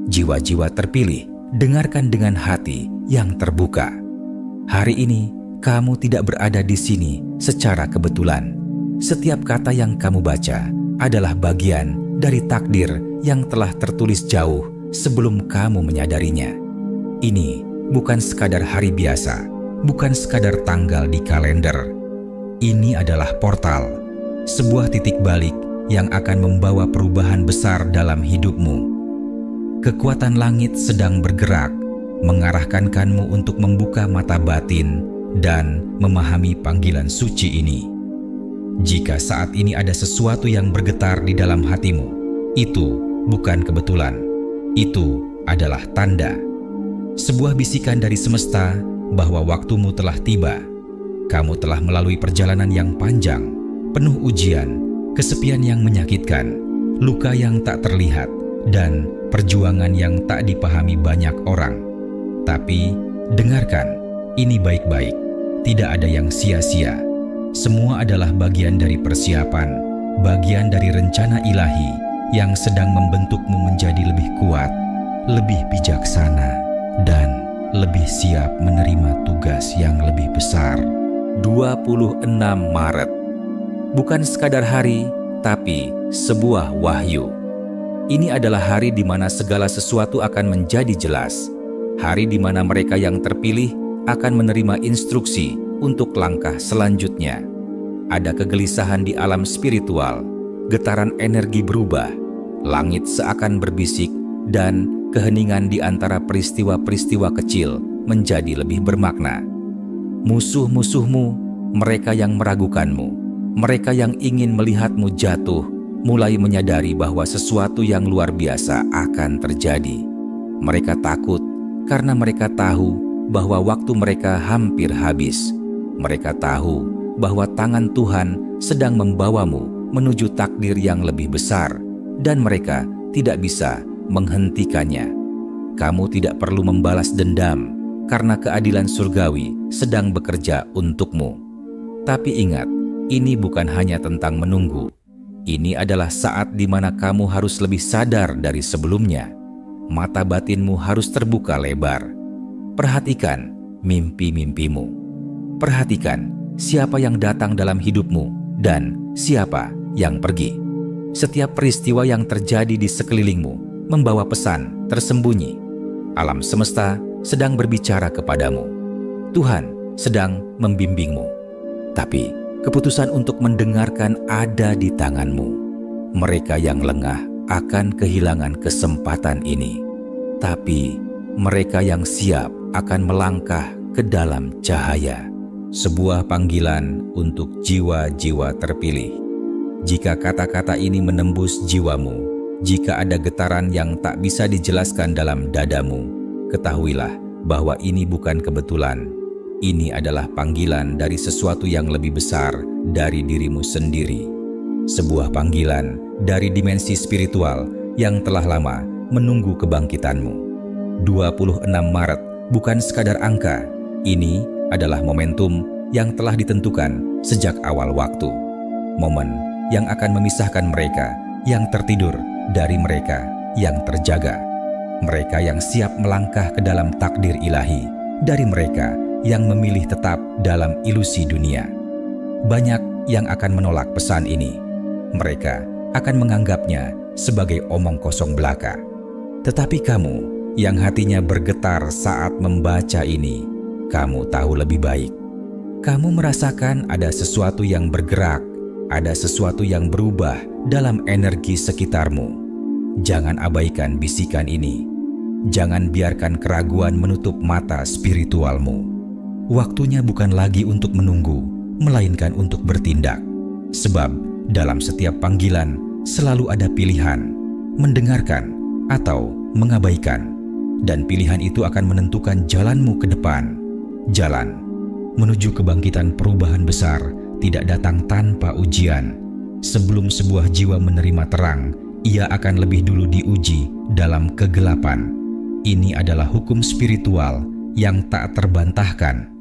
Jiwa-jiwa terpilih, dengarkan dengan hati yang terbuka. Hari ini, kamu tidak berada di sini secara kebetulan. Setiap kata yang kamu baca adalah bagian dari takdir yang telah tertulis jauh sebelum kamu menyadarinya. Ini bukan sekadar hari biasa, bukan sekadar tanggal di kalender. Ini adalah portal, sebuah titik balik yang akan membawa perubahan besar dalam hidupmu. Kekuatan langit sedang bergerak, mengarahkanmu untuk membuka mata batin dan memahami panggilan suci ini. Jika saat ini ada sesuatu yang bergetar di dalam hatimu, itu bukan kebetulan. Itu adalah tanda. Sebuah bisikan dari semesta bahwa waktumu telah tiba. Kamu telah melalui perjalanan yang panjang, penuh ujian, kesepian yang menyakitkan, luka yang tak terlihat, dan perjuangan yang tak dipahami banyak orang. Tapi, dengarkan, ini baik-baik. Tidak ada yang sia-sia. Semua adalah bagian dari persiapan, bagian dari rencana ilahi yang sedang membentukmu menjadi lebih kuat, lebih bijaksana, dan lebih siap menerima tugas yang lebih besar. 26 Maret. Bukan sekadar hari, tapi sebuah wahyu. Ini adalah hari di mana segala sesuatu akan menjadi jelas. Hari di mana mereka yang terpilih akan menerima instruksi untuk langkah selanjutnya. Ada kegelisahan di alam spiritual, getaran energi berubah, langit seakan berbisik, dan keheningan di antara peristiwa-peristiwa kecil menjadi lebih bermakna. Musuh-musuhmu, mereka yang meragukanmu, mereka yang ingin melihatmu jatuh, mulai menyadari bahwa sesuatu yang luar biasa akan terjadi. Mereka takut karena mereka tahu bahwa waktu mereka hampir habis. Mereka tahu bahwa tangan Tuhan sedang membawamu menuju takdir yang lebih besar, dan mereka tidak bisa menghentikannya. Kamu tidak perlu membalas dendam karena keadilan surgawi sedang bekerja untukmu. Tapi ingat, ini bukan hanya tentang menunggu. Ini adalah saat di mana kamu harus lebih sadar dari sebelumnya. Mata batinmu harus terbuka lebar. Perhatikan mimpi-mimpimu. Perhatikan siapa yang datang dalam hidupmu dan siapa yang pergi. Setiap peristiwa yang terjadi di sekelilingmu membawa pesan tersembunyi. Alam semesta sedang berbicara kepadamu. Tuhan sedang membimbingmu. Tapi keputusan untuk mendengarkan ada di tanganmu. Mereka yang lengah akan kehilangan kesempatan ini. Tapi mereka yang siap akan melangkah ke dalam cahaya. Sebuah panggilan untuk jiwa-jiwa terpilih. Jika kata-kata ini menembus jiwamu, jika ada getaran yang tak bisa dijelaskan dalam dadamu, ketahuilah bahwa ini bukan kebetulan. Ini adalah panggilan dari sesuatu yang lebih besar dari dirimu sendiri. Sebuah panggilan dari dimensi spiritual yang telah lama menunggu kebangkitanmu. 26 Maret bukan sekadar angka. Ini adalah momentum yang telah ditentukan sejak awal waktu. Momen yang akan memisahkan mereka yang tertidur dari mereka yang terjaga. Mereka yang siap melangkah ke dalam takdir ilahi dari mereka yang memilih tetap dalam ilusi dunia. Banyak yang akan menolak pesan ini. Mereka akan menganggapnya sebagai omong kosong belaka. Tetapi kamu yang hatinya bergetar saat membaca ini, kamu tahu lebih baik. Kamu merasakan ada sesuatu yang bergerak, ada sesuatu yang berubah dalam energi sekitarmu. Jangan abaikan bisikan ini. Jangan biarkan keraguan menutup mata spiritualmu. Waktunya bukan lagi untuk menunggu, melainkan untuk bertindak. Sebab dalam setiap panggilan selalu ada pilihan, mendengarkan atau mengabaikan. Dan pilihan itu akan menentukan jalanmu ke depan. Jalan menuju kebangkitan perubahan besar tidak datang tanpa ujian. Sebelum sebuah jiwa menerima terang, ia akan lebih dulu diuji dalam kegelapan. Ini adalah hukum spiritual yang tak terbantahkan.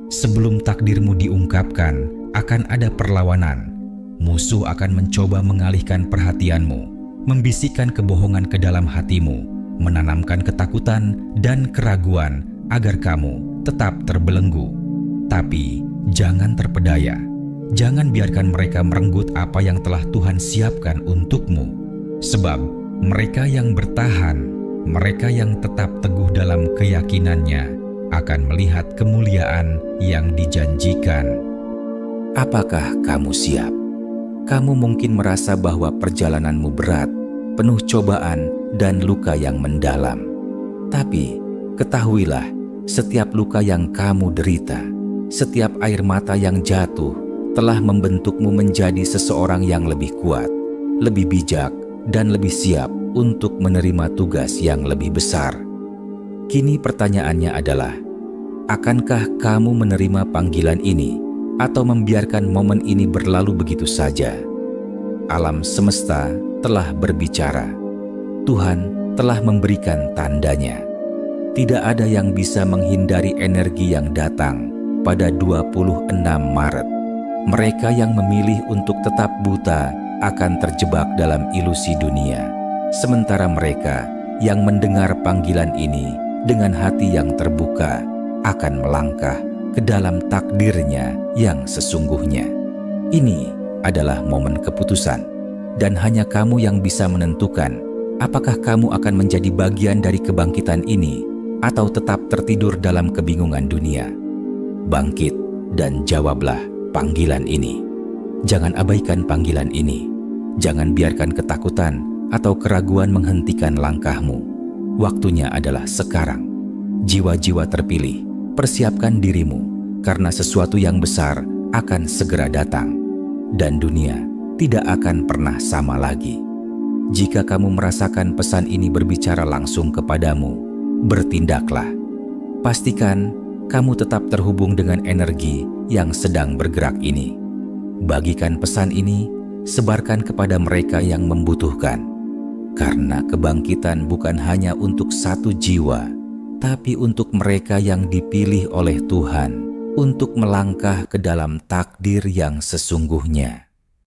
Sebelum takdirmu diungkapkan, akan ada perlawanan. Musuh akan mencoba mengalihkan perhatianmu, membisikkan kebohongan ke dalam hatimu, menanamkan ketakutan dan keraguan agar kamu tetap terbelenggu. Tapi jangan terpedaya. Jangan biarkan mereka merenggut apa yang telah Tuhan siapkan untukmu. Sebab mereka yang bertahan, mereka yang tetap teguh dalam keyakinannya, akan melihat kemuliaan yang dijanjikan. Apakah kamu siap? Kamu mungkin merasa bahwa perjalananmu berat, penuh cobaan dan luka yang mendalam. Tapi ketahuilah, setiap luka yang kamu derita, setiap air mata yang jatuh, telah membentukmu menjadi seseorang yang lebih kuat, lebih bijak, dan lebih siap untuk menerima tugas yang lebih besar. Kini pertanyaannya adalah, akankah kamu menerima panggilan ini atau membiarkan momen ini berlalu begitu saja? Alam semesta telah berbicara. Tuhan telah memberikan tandanya. Tidak ada yang bisa menghindari energi yang datang pada 26 Maret. Mereka yang memilih untuk tetap buta akan terjebak dalam ilusi dunia. Sementara mereka yang mendengar panggilan ini dengan hati yang terbuka akan melangkah ke dalam takdirnya yang sesungguhnya. Ini adalah momen keputusan, dan hanya kamu yang bisa menentukan apakah kamu akan menjadi bagian dari kebangkitan ini atau tetap tertidur dalam kebingungan dunia. Bangkit dan jawablah panggilan ini. Jangan abaikan panggilan ini. Jangan biarkan ketakutan atau keraguan menghentikan langkahmu. Waktunya adalah sekarang. Jiwa-jiwa terpilih, persiapkan dirimu, karena sesuatu yang besar akan segera datang, dan dunia tidak akan pernah sama lagi. Jika kamu merasakan pesan ini berbicara langsung kepadamu, bertindaklah. Pastikan kamu tetap terhubung dengan energi yang sedang bergerak ini. Bagikan pesan ini, sebarkan kepada mereka yang membutuhkan. Karena kebangkitan bukan hanya untuk satu jiwa, tapi untuk mereka yang dipilih oleh Tuhan untuk melangkah ke dalam takdir yang sesungguhnya.